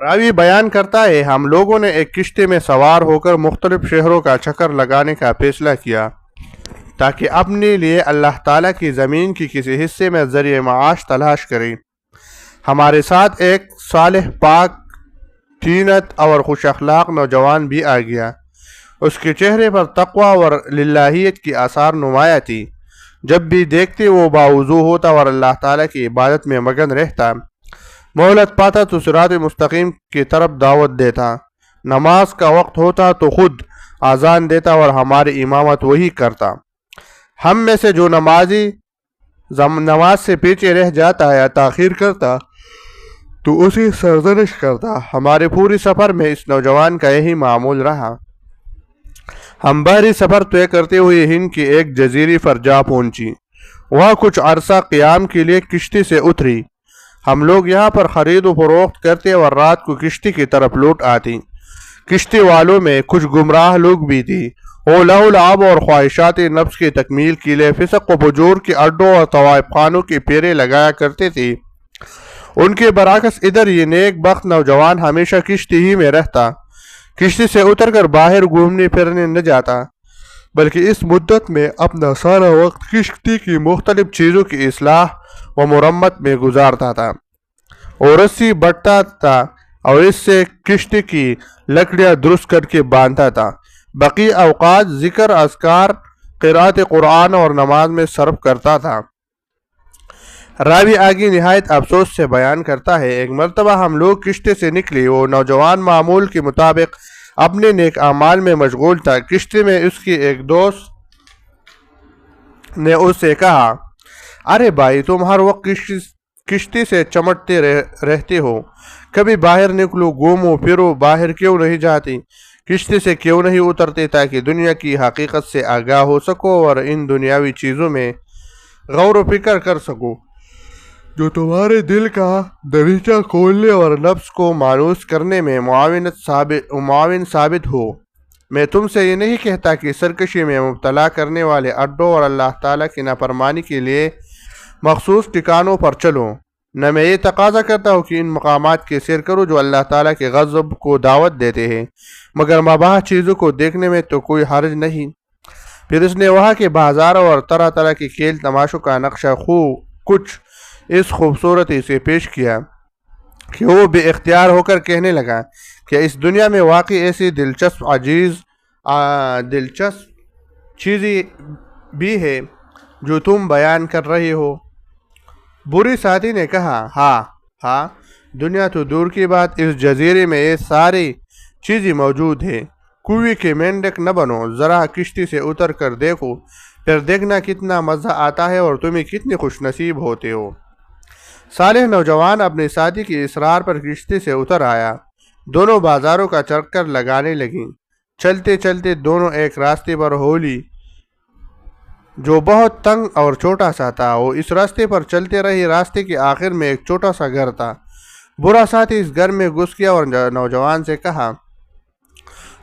راوی بیان کرتا ہے، ہم لوگوں نے ایک کشتی میں سوار ہو کر مختلف شہروں کا چکر لگانے کا فیصلہ کیا تاکہ اپنے لیے اللہ تعالیٰ کی زمین کی کسی حصے میں ذریعہ معاش تلاش کریں۔ ہمارے ساتھ ایک صالح، پاک طینت اور خوش اخلاق نوجوان بھی آ گیا۔ اس کے چہرے پر تقوی اور للہیت کی آثار نمایاں تھی۔ جب بھی دیکھتے وہ باوضو ہوتا اور اللہ تعالیٰ کی عبادت میں مگن رہتا۔ مہلت پاتا تو صراط مستقیم کی طرف دعوت دیتا، نماز کا وقت ہوتا تو خود اذان دیتا اور ہماری امامت وہی کرتا۔ ہم میں سے جو نمازی نماز سے پیچھے رہ جاتا یا تاخیر کرتا تو اسی سرزنش کرتا۔ ہمارے پوری سفر میں اس نوجوان کا یہی معمول رہا۔ ہم بحری سفر طے کرتے ہوئے ہند کی ایک جزیرے پر جا پہنچی۔ وہاں کچھ عرصہ قیام کے لیے کشتی سے اتری۔ ہم لوگ یہاں پر خرید و فروخت کرتے اور رات کو کشتی کی طرف لوٹ آتی۔ کشتی والوں میں کچھ گمراہ لوگ بھی تھی۔ وہ لہو لعب اور خواہشات نفس کی تکمیل کے لیے فسق و فجور کے اڈوں اور طوائف خانوں کے پھیرے لگایا کرتے تھے۔ ان کے برعکس ادھر یہ نیک بخت نوجوان ہمیشہ کشتی ہی میں رہتا، کشتی سے اتر کر باہر گھومنے پھرنے نہ جاتا، بلکہ اس مدت میں اپنا سارا وقت کشتی کی مختلف چیزوں کی اصلاح و مرمت میں گزارتا تھا۔ اور رسی بٹتا تھا اور اس سے کشتی کی لکڑیاں درست کر کے باندھتا تھا۔ باقی اوقات ذکر، اذکار، قرأت قرآن اور نماز میں صرف کرتا تھا۔ راوی آگے نہایت افسوس سے بیان کرتا ہے، ایک مرتبہ ہم لوگ کشتی سے نکلے۔ وہ نوجوان معمول کے مطابق اپنے نیک اعمال میں مشغول تھا۔ کشتی میں اس کی ایک دوست نے اس سے کہا، ارے بھائی، تم ہر وقت کشتی سے چمٹتے رہتے ہو، کبھی باہر نکلو، گھومو پھرو، باہر کیوں نہیں جاتی؟ کشتی سے کیوں نہیں اترتے تاکہ دنیا کی حقیقت سے آگاہ ہو سکو اور ان دنیاوی چیزوں میں غور و فکر کر سکو جو تمہارے دل کا دریچہ کھولنے اور نفس کو مانوس کرنے میں معاون ثابت ہو۔ میں تم سے یہ نہیں کہتا کہ سرکشی میں مبتلا کرنے والے اڈوں اور اللہ تعالیٰ کی نافرمانی کے لیے مخصوص ٹھکانوں پر چلو، نہ میں یہ تقاضا کرتا ہوں کہ ان مقامات کی سیر کرو جو اللہ تعالیٰ کے غضب کو دعوت دیتے ہیں، مگر مباح چیزوں کو دیکھنے میں تو کوئی حرج نہیں۔ پھر اس نے وہاں کے بازاروں اور طرح طرح کے کھیل تماشوں کا نقشہ کچھ اس خوبصورتی سے پیش کیا کہ وہ بے اختیار ہو کر کہنے لگا کہ اس دنیا میں واقعی ایسی دلچسپ چیزیں بھی ہے جو تم بیان کر رہے ہو۔ بری ساتھی نے کہا، ہاں، دنیا تو دور کی بات، اس جزیرے میں یہ ساری چیزیں موجود ہیں۔ کوئی کے مینڈک نہ بنو، ذرا کشتی سے اتر کر دیکھو، پھر دیکھنا کتنا مزہ آتا ہے اور تمہیں کتنے خوش نصیب ہوتے ہو۔ صالح نوجوان اپنے ساتھی کی اصرار پر کشتی سے اتر آیا۔ دونوں بازاروں کا چکر لگانے لگیں۔ چلتے چلتے دونوں ایک راستے پر ہولی جو بہت تنگ اور چھوٹا سا تھا۔ وہ اس راستے پر چلتے رہے۔ راستے کے آخر میں ایک چھوٹا سا گھر تھا۔ برا ساتھی اس گھر میں گھس گیا اور نوجوان سے کہا،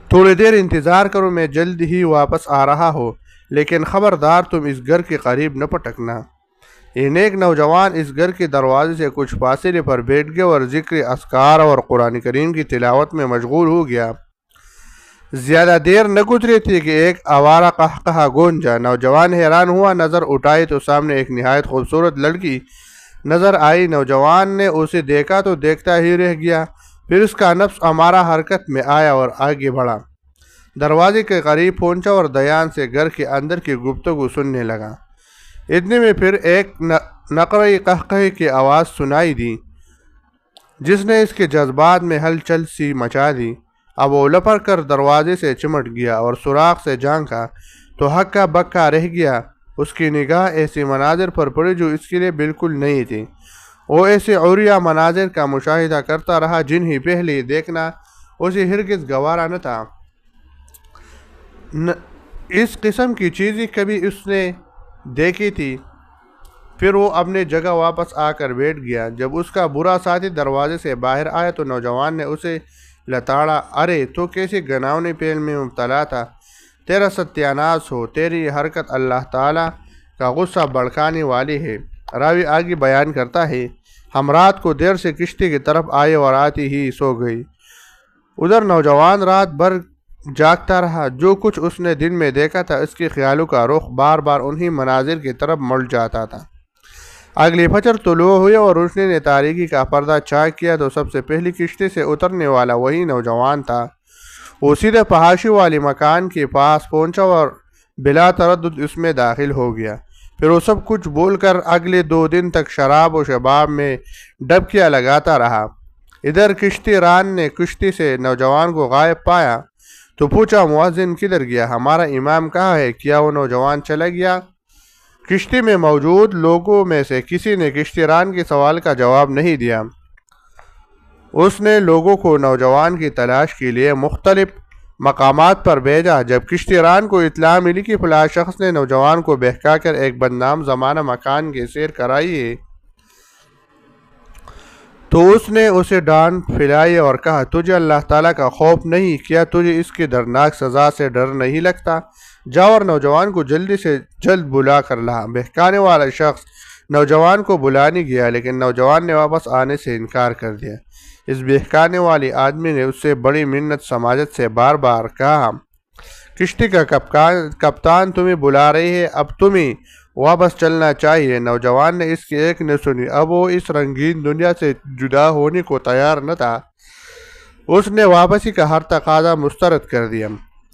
تھوڑی دیر انتظار کرو، میں جلد ہی واپس آ رہا ہوں، لیکن خبردار تم اس گھر کے قریب نہ پٹکنا۔ یہ نیک نوجوان اس گھر کے دروازے سے کچھ فاصلے پر بیٹھ گیا اور ذکر اذکار اور قرآن کریم کی تلاوت میں مشغول ہو گیا۔ زیادہ دیر نہ گزری تھی کہ ایک آوارہ قہقہہ گونجا۔ نوجوان حیران ہوا، نظر اٹھائی تو سامنے ایک نہایت خوبصورت لڑکی نظر آئی۔ نوجوان نے اسے دیکھا تو دیکھتا ہی رہ گیا، پھر اس کا نفس امارہ حرکت میں آیا اور آگے بڑھا، دروازے کے قریب پہنچا اور دھیان سے گھر کے اندر کی گفتگو سننے لگا۔ اتنے میں پھر ایک نقرئی قہقہے کی آواز سنائی دی جس نے اس کے جذبات میں ہلچل سی مچا دی۔ اب وہ لپک کر دروازے سے چمٹ گیا اور سوراخ سے جھانکا تو ہکا بکا رہ گیا۔ اس کی نگاہ ایسے مناظر پر پڑی جو اس کے لیے بالکل نئی تھی۔ وہ ایسے عریاں مناظر کا مشاہدہ کرتا رہا جنہیں پہلے دیکھنا اسے ہرگز گوارا نہ تھا۔ اس قسم کی چیزیں کبھی اس نے دیکھی تھی۔ پھر وہ اپنے جگہ واپس آ کر بیٹھ گیا۔ جب اس کا برا ساتھی دروازے سے باہر آیا تو نوجوان نے اسے لتاڑا، ارے تو کیسے گناونے فعل میں مبتلا تھا، تیرا ستیاناس ہو، تیری حرکت اللہ تعالیٰ کا غصہ بڑھانے والی ہے۔ راوی آگے بیان کرتا ہے ہم رات کو دیر سے کشتی کی طرف آئے اور آتی ہی سو گئی۔ ادھر نوجوان رات بھر جاگتا رہا۔ جو کچھ اس نے دن میں دیکھا تھا اس کے خیالوں کا رخ بار بار انہی مناظر کی طرف مڑ جاتا تھا۔ اگلی فجر طلوع ہوئی اور روشنی نے تاریکی کا پردہ چاک کیا تو سب سے پہلی کشتی سے اترنے والا وہی نوجوان تھا۔ وہ سیدھے پہاڑی والے مکان کے پاس پہنچا اور بلا تردد اس میں داخل ہو گیا۔ پھر وہ سب کچھ بھول کر اگلے 2 دن تک شراب و شباب میں ڈبکیاں لگاتا رہا۔ ادھر کشتی ران نے کشتی سے نوجوان کو غائب پایا تو پوچھا، مؤذن کدھر گیا؟ ہمارا امام کہاں ہے؟ کیا وہ نوجوان چلا گیا؟ کشتی میں موجود لوگوں میں سے کسی نے کشتی ران کے سوال کا جواب نہیں دیا۔ اس نے لوگوں کو نوجوان کی تلاش کے لیے مختلف مقامات پر بھیجا۔ جب کشتی ران کو اطلاع ملی کہ فلاں شخص نے نوجوان کو بہکا کر ایک بدنام زمانہ مکان کی سیر کرائی ہے تو اس نے اسے ڈانٹ پھیلائی اور کہا، تجھے اللہ تعالیٰ کا خوف نہیں؟ کیا تجھے اس کی دردناک سزا سے ڈر نہیں لگتا؟ جاؤ اور نوجوان کو جلدی سے جلد بلا کر لا۔ بہکانے والا شخص نوجوان کو بلانے گیا لیکن نوجوان نے واپس آنے سے انکار کر دیا۔ اس بہکانے والے آدمی نے اس سے بڑی منت سماجت سے بار بار کہا، کشتی کا کپتان تمہیں بلا رہی ہے، اب تمہیں واپس چلنا چاہیے۔ نوجوان نے اس کی ایک نہ سنی۔ اب وہ اس رنگین دنیا سے جدا ہونے کو تیار نہ تھا۔ اس نے واپسی کا ہر تقاضا مسترد کر دیا۔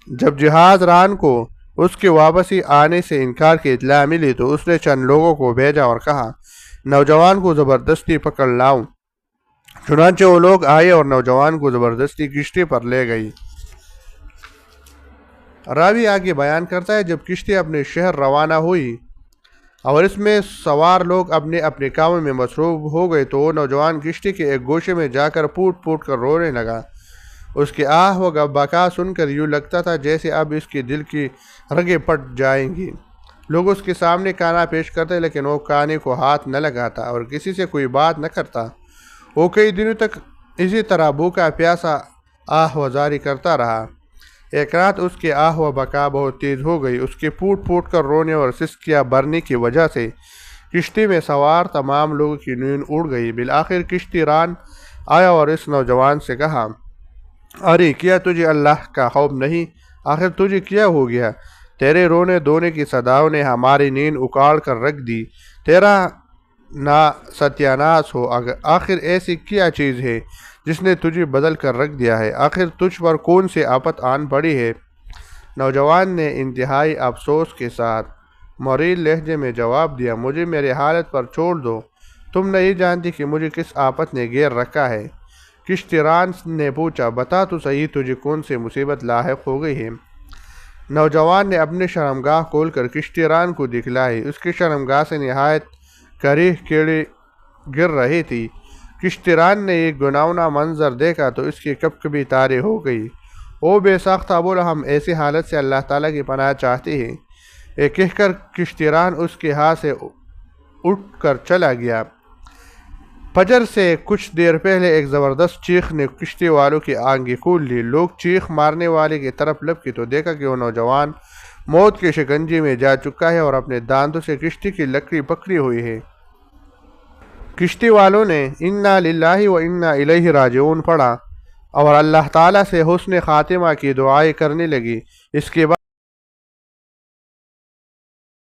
جب جہاز ران کو اس کے واپسی آنے سے انکار کی اطلاع ملی تو اس نے چند لوگوں کو بھیجا اور کہا، نوجوان کو زبردستی پکڑ لاؤ۔ چنانچہ وہ لوگ آئے اور نوجوان کو زبردستی کشتی پر لے گئی۔ راوی آگے بیان کرتا ہے، جب کشتی اپنے شہر روانہ ہوئی اور اس میں سوار لوگ اپنے اپنے کاموں میں مصروف ہو گئے تو وہ نوجوان کشتی کے ایک گوشے میں جا کر پوٹ پوٹ کر رونے لگا۔ اس کے آہ و بکا سن کر یوں لگتا تھا جیسے اب اس کے دل کی رگیں پھٹ جائیں گی۔ لوگ اس کے سامنے کانا پیش کرتے لیکن وہ کانے کو ہاتھ نہ لگاتا اور کسی سے کوئی بات نہ کرتا۔ وہ کئی دنوں تک اسی طرح بھوکا پیاسا آہ و زاری کرتا رہا۔ ایک رات اس کے آہ و بکا بہت تیز ہو گئی۔ اس کے پھوٹ پھوٹ کر رونے اور سسکیاں بھرنے کی وجہ سے کشتی میں سوار تمام لوگوں کی نیند اڑ گئی۔ بالآخر کشتی ران آیا اور اس نوجوان سے کہا، ارے کیا تجھے اللہ کا خوف نہیں؟ آخر تجھے کیا ہو گیا؟ تیرے رونے دھونے کی صداؤں نے ہماری نیند اکاڑ کر رکھ دی۔ تیرا نا ستیاناس ہو۔ آخر ایسی کیا چیز ہے جس نے تجھے بدل کر رکھ دیا ہے؟ آخر تجھ پر کون سی آفت آن پڑی ہے؟ نوجوان نے انتہائی افسوس کے ساتھ مریل لہجے میں جواب دیا، مجھے میری حالت پر چھوڑ دو۔ تم نہیں جانتی کہ مجھے کس آفت نے گھیر رکھا ہے۔ کشتی ران نے پوچھا، بتا تو صحیح تجھے کون سی مصیبت لاحق ہو گئی ہے؟ نوجوان نے اپنی شرمگاہ کھول کر کشتی ران کو دکھلائی۔ اس کی شرمگاہ سے نہایت کریہ کیڑے گر رہی تھی۔ کشتی ران نے ایک گھناؤنا منظر دیکھا تو اس کی کپکپی طاری ہو گئی۔ او بے ساختہ بولا، ہم ایسی حالت سے اللہ تعالیٰ کی پناہ چاہتے ہیں۔ یہ کہہ کر کشتی ران اس کے ہاتھ سے اٹھ کر چلا گیا۔ فجر سے کچھ دیر پہلے ایک زبردست چیخ نے کشتی والوں کی آنکھیں کھول لی۔ لوگ چیخ مارنے والے کی طرف لپکے تو دیکھا کہ وہ نوجوان موت کے شکنجے میں جا چکا ہے اور اپنے دانتوں سے کشتی کی لکڑی پکڑی ہوئی ہے۔ کشتی والوں نے انا للہ و انا الیہ راجعون پڑھا اور اللہ تعالیٰ سے حسن خاتمہ کی دعائیں کرنے لگی۔ اس کے بعد